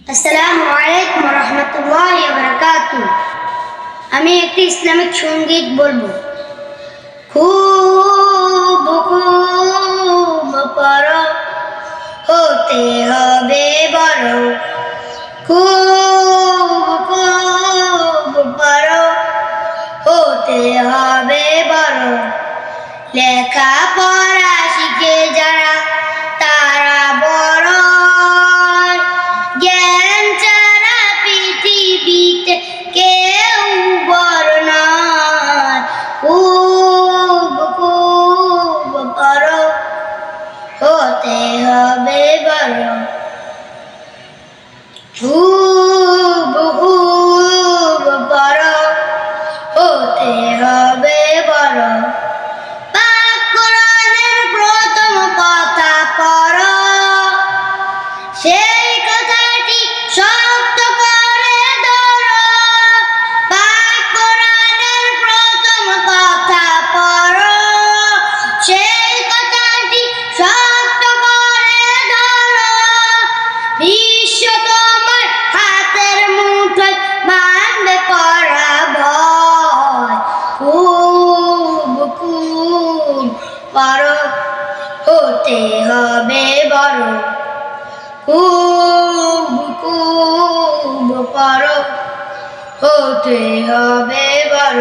আসসালামু আলাইকুম ওয়া রাহমাতুল্লাহি ওয়া বারাকাতুহু। আমি একটি ইসলামিক সঙ্গীত বলবো। খুব খুব পড়ো, হতে হবে বড়। খুব খুব পড়ো, হতে হবে বড়। লেখা পড়া শিখে যারা তারা বড়। জ্ঞান ছাড়া পৃথিবীতে কেউ বড় নয়। খুব খুব পড়ো, হতে হবে বড়। খুব খুব পড়ো, হতে হবে বড়। পাক কোরআনের প্রথম কথা পড়ো, সেই কথাটি শক্ত করে ধরো। পাক কোরআনের প্রথম কথা পড়ো, সেই কথাটি শক্ত করে ধরো। বিশ্ব তোমার হাতের মুঠোয়, মানবে পড়া ভয়। খুব খুব পড়ো, হতে হবে বড়। খুব খুব পড়ো, হতে হবে বড়।